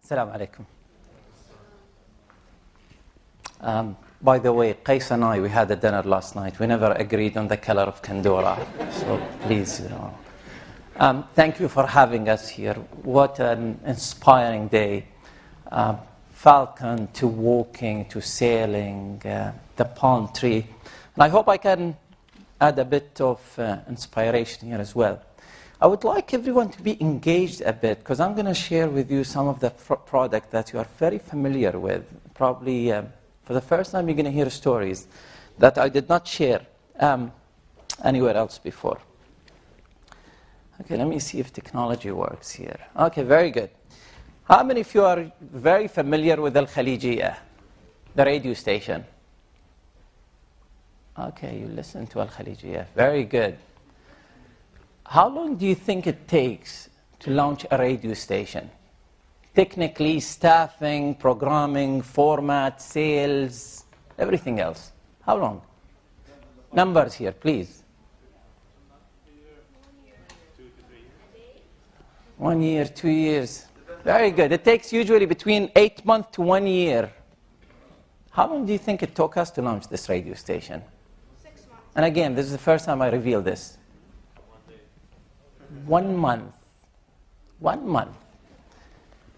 Assalamu alaikum. By the way, Qais and I, we had a dinner last night. We never agreed on the color of Kandora. So please, thank you for having us here. What an inspiring day. Falcon to walking to sailing, the palm tree. And I hope I can add a bit of inspiration here as well. I would like everyone to be engaged a bit, because I'm going to share with you some of the product that you are very familiar with. Probably for the first time you're going to hear stories that I did not share anywhere else before. Okay, let me see if technology works here. Okay, very good. How many of you are very familiar with Al Khalijiyah, the radio station? Okay, you listen to Al Khalijiyah. Very good. How long do you think it takes to launch a radio station? Technically, staffing, programming, format, sales, everything else. How long? Numbers here, please. 1 year, 2 years. Very good. It takes usually between 8 months to 1 year. How long do you think it took us to launch this radio station? 6 months. And again, this is the first time I reveal this. 1 month. 1 month.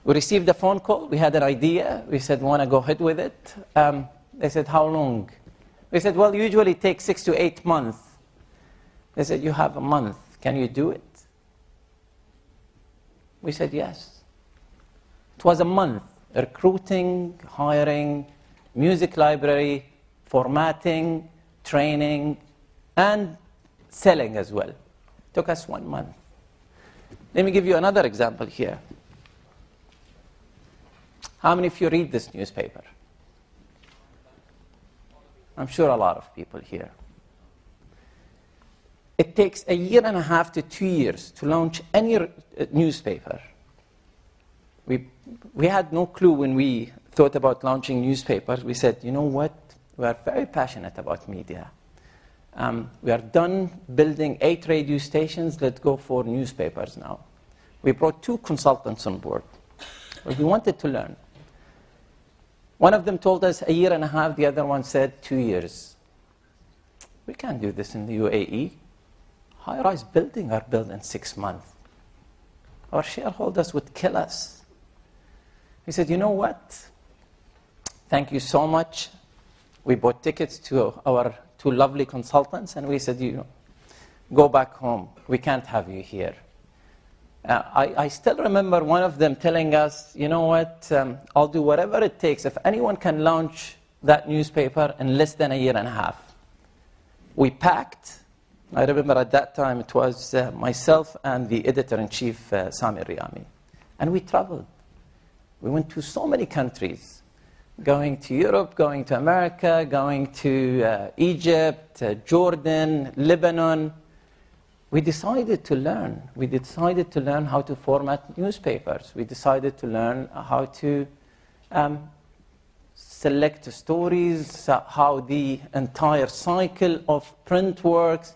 We received a phone call. We had an idea. We said, want to go ahead with it? They said, how long? We said, well, usually it takes 6 to 8 months. They said, you have a month. Can you do it? We said, yes. It was a month. Recruiting, hiring, music library, formatting, training, and selling as well. It took us 1 month. Let me give you another example here. How many of you read this newspaper? I'm sure a lot of people here. It takes 1.5 to 2 years to launch any newspaper. We had no clue when we thought about launching newspapers. We said, you know what? We are very passionate about media. We are done building 8 radio stations. Let's go for newspapers now. We brought 2 consultants on board. We wanted to learn. One of them told us 1.5 years. The other one said 2 years. We can't do this in the UAE. High-rise buildings are built in 6 months. Our shareholders would kill us. We said, you know what? Thank you so much. We bought tickets to our 2 lovely consultants, and we said, go back home. We can't have you here. I still remember one of them telling us, you know what, I'll do whatever it takes. If anyone can launch that newspaper in less than 1.5 years. We packed. I remember at that time it was myself and the editor-in-chief, Sami Riyami. And we traveled. We went to so many countries, going to Europe, going to America, going to Egypt, Jordan, Lebanon. We decided to learn. We decided to learn how to format newspapers. We decided to learn how to select stories, how the entire cycle of print works.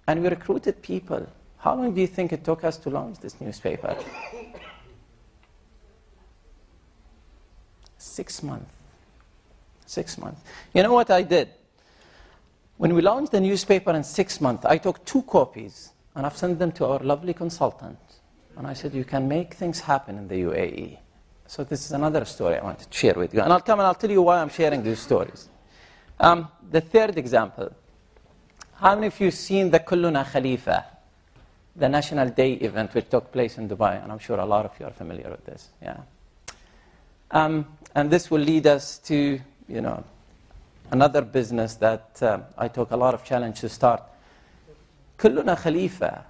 And we recruited people. How long do you think it took us to launch this newspaper? 6 months. 6 months. You know what I did? When we launched the newspaper in 6 months, I took 2 copies, and I've sent them to our lovely consultant. And I said, you can make things happen in the UAE. So this is another story I wanted to share with you. And I'll come and I'll tell you why I'm sharing these stories. The third example. How many of you seen the Kulluna Khalifa, the National Day event which took place in Dubai? And I'm sure a lot of you are familiar with this. Yeah. And this will lead us to, another business that I took a lot of challenge to start. Kulluna Khalifa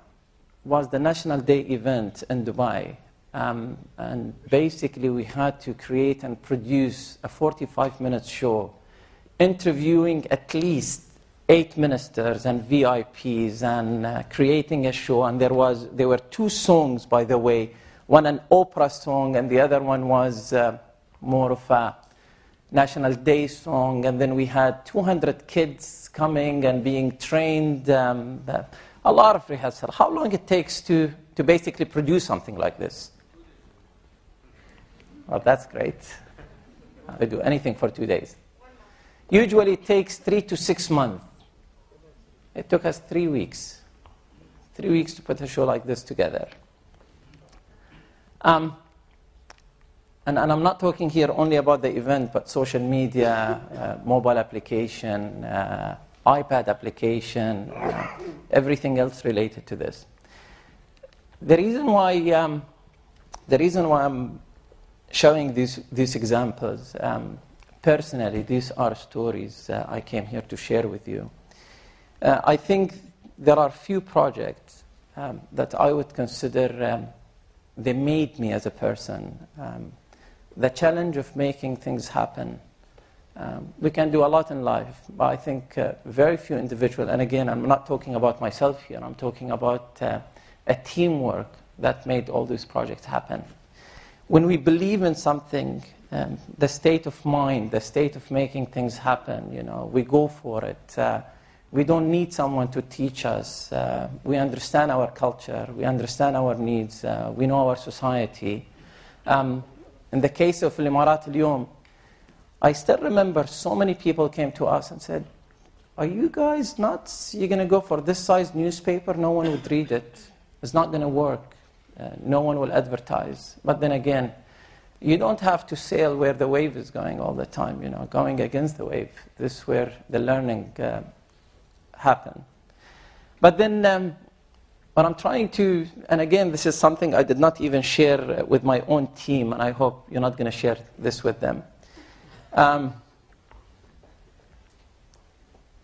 was the National Day event in Dubai. And basically we had to create and produce a 45-minute show interviewing at least 8 ministers and VIPs and creating a show. And there were 2 songs, by the way, one an opera song and the other one was more of a National Day song. And then we had 200 kids coming and being trained, a lot of rehearsal. How long it takes to basically produce something like this? Well, that's great. I do anything for 2 days. Usually it takes 3 to 6 months. It took us 3 weeks. 3 weeks to put a show like this together. And I'm not talking here only about the event, but social media, mobile application, iPad application, everything else related to this. The reason why I'm showing these examples, personally, these are stories I came here to share with you. I think there are few projects that I would consider they made me as a person. The challenge of making things happen. We can do a lot in life, but I think very few individuals, and again, I'm not talking about myself here, I'm talking about a teamwork that made all these projects happen. When we believe in something, the state of mind, the state of making things happen, we go for it. We don't need someone to teach us. We understand our culture, we understand our needs, we know our society. In the case of Al-Imarat Al-Yawm, I still remember so many people came to us and said, are you guys nuts? You're going to go for this size newspaper? No one would read it. It's not going to work. No one will advertise. But then again, you don't have to sail where the wave is going all the time, going against the wave. This is where the learning happen. But then what I'm trying to, and again, this is something I did not even share with my own team, and I hope you're not going to share this with them. At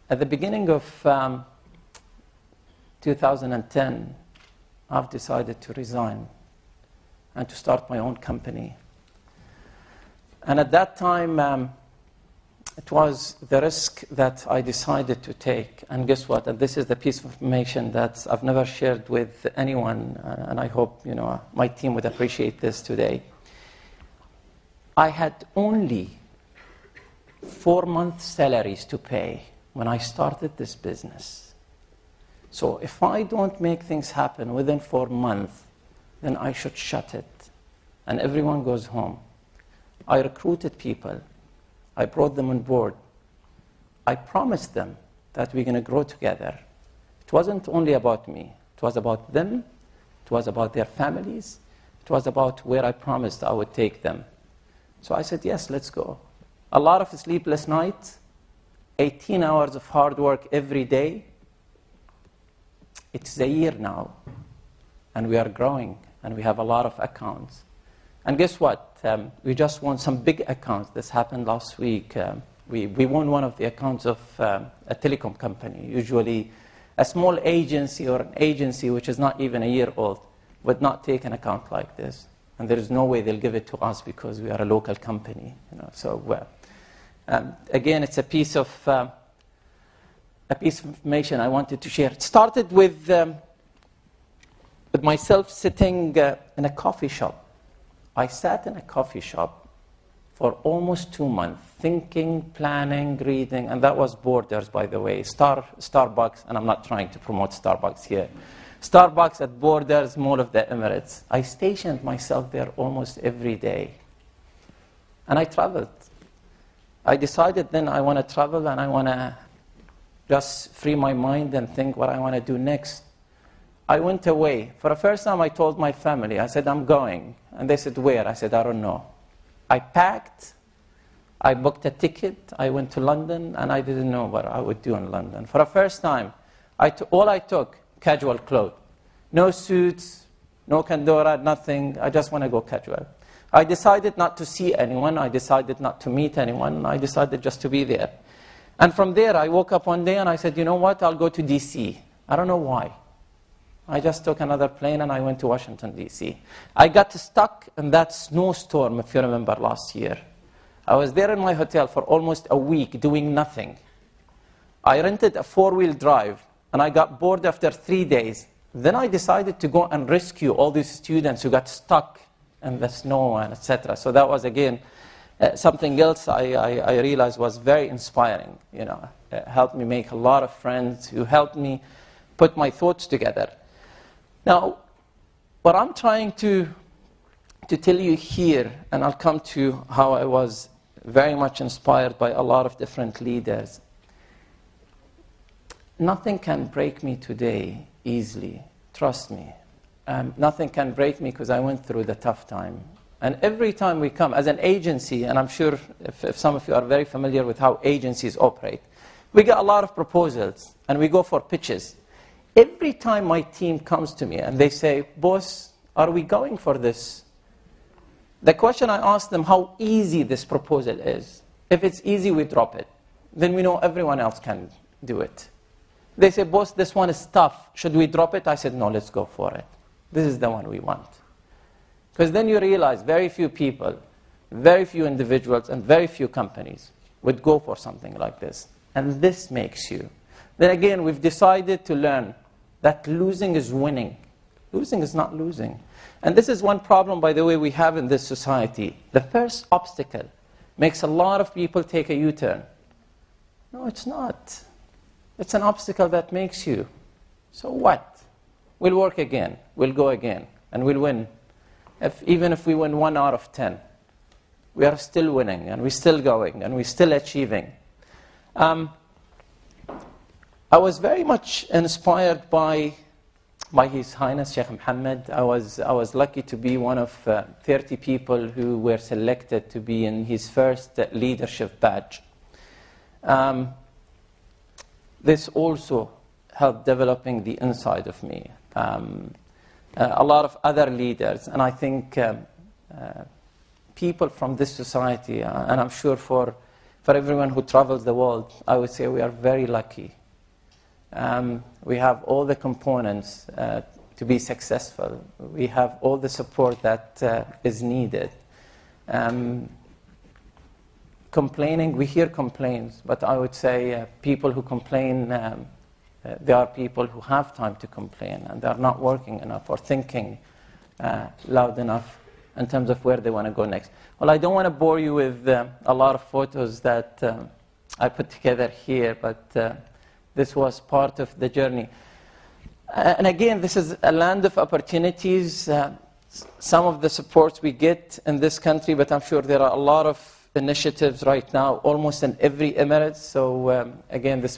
the beginning of 2010, I've decided to resign and to start my own company. And at that time, it was the risk that I decided to take. And guess what? And this is the piece of information that I've never shared with anyone, and I hope my team would appreciate this today. I had only 4 months' salaries to pay when I started this business. So if I don't make things happen within 4 months, then I should shut it. And everyone goes home. I recruited people. I brought them on board. I promised them that we're going to grow together. It wasn't only about me. It was about them. It was about their families. It was about where I promised I would take them. So I said, yes, let's go. A lot of sleepless nights, 18 hours of hard work every day. It's a year now, and we are growing, and we have a lot of accounts. And guess what? We just won some big accounts. This happened last week. We won one of the accounts of a telecom company. Usually, a small agency or an agency which is not even a year old would not take an account like this. And there is no way they'll give it to us because we are a local company. So, again, it's a piece of information I wanted to share. It started with myself sitting in a coffee shop. I sat in a coffee shop for almost 2 months, thinking, planning, reading, and that was Borders, by the way, Starbucks, and I'm not trying to promote Starbucks here. Starbucks at Borders, Mall of the Emirates. I stationed myself there almost every day. And I traveled. I decided then I want to travel and I want to just free my mind and think what I want to do next. I went away. For the first time, I told my family. I said, I'm going. And they said, where? I said, I don't know. I packed. I booked a ticket. I went to London, and I didn't know what I would do in London. For the first time, all I took, casual clothes. No suits, no kandora, nothing. I just want to go casual. I decided not to see anyone. I decided not to meet anyone. I decided just to be there. And from there, I woke up one day, and I said, you know what? I'll go to D.C. I don't know why. I just took another plane and I went to Washington, D.C. I got stuck in that snowstorm, if you remember, last year. I was there in my hotel for almost a week doing nothing. I rented a 4-wheel drive and I got bored after 3 days. Then I decided to go and rescue all these students who got stuck in the snow and etc. So that was, again, something else I realized was very inspiring. It helped me make a lot of friends who helped me put my thoughts together. Now, what I'm trying to to tell you here, and I'll come to how I was very much inspired by a lot of different leaders. Nothing can break me today easily, trust me. Nothing can break me because I went through the tough time. And every time we come, as an agency, and I'm sure if some of you are very familiar with how agencies operate, we get a lot of proposals, and we go for pitches. Every time my team comes to me and they say, boss, are we going for this? The question I ask them, how easy this proposal is. If it's easy, we drop it. Then we know everyone else can do it. They say, boss, this one is tough. Should we drop it? I said, no, let's go for it. This is the one we want. Because then you realize very few people, very few individuals, and very few companies would go for something like this. And this makes you. Then again, we've decided to learn that losing is winning. Losing is not losing. And this is one problem, by the way, we have in this society. The first obstacle makes a lot of people take a U-turn. No, it's not. It's an obstacle that makes you. So what? We'll work again. We'll go again. And we'll win. Even if we win 1 out of 10, we are still winning, and we're still going, and we're still achieving. I was very much inspired by His Highness Sheikh Mohammed. I was lucky to be one of 30 people who were selected to be in his first leadership badge. This also helped developing the inside of me. A lot of other leaders, and I think people from this society, and I'm sure for everyone who travels the world, I would say we are very lucky. We have all the components to be successful. We have all the support that is needed. Complaining, we hear complaints, but I would say people who complain, there are people who have time to complain, and they're not working enough or thinking loud enough in terms of where they want to go next. Well, I don't want to bore you with a lot of photos that I put together here, but this was part of the journey. And again, this is a land of opportunities. Some of the supports we get in this country, but I'm sure there are a lot of initiatives right now, almost in every emirate. So again, this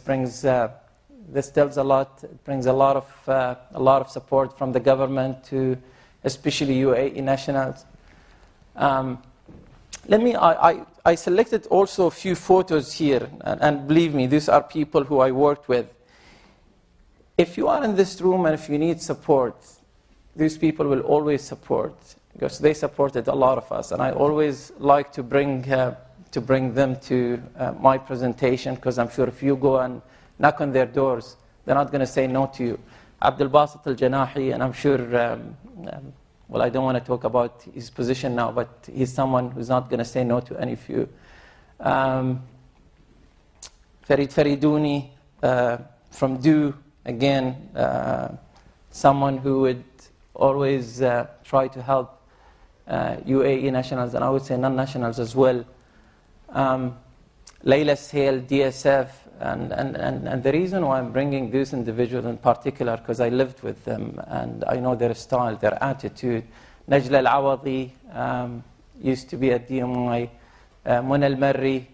tells a lot. It brings a lot of support from the government to, especially UAE nationals. I selected also a few photos here, and believe me, these are people who I worked with. If you are in this room and if you need support, these people will always support, because they supported a lot of us. And I always like to bring them to my presentation, because I'm sure if you go and knock on their doors, they're not going to say no to you. Abdullatif Al Janahi, and I'm sure, well, I don't want to talk about his position now, but he's someone who's not going to say no to any of you. Farid Fariduni from DO, again, someone who would always try to help UAE nationals, and I would say non-nationals as well. Layla Sale, DSF, and the reason why I'm bringing these individuals in particular, because I lived with them, and I know their style, their attitude. Najla Al-Awadi used to be at DMI, Mona Al-Marri,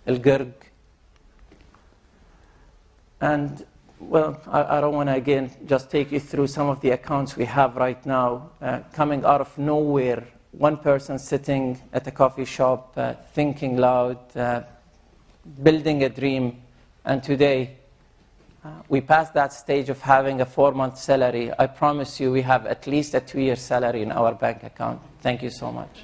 Al-Gurg. And, well, I don't want to, again, just take you through some of the accounts we have right now, coming out of nowhere. One person sitting at a coffee shop, thinking loud, building a dream, and today we passed that stage of having a 4-month salary. I promise you we have at least a 2-year salary in our bank account. Thank you so much.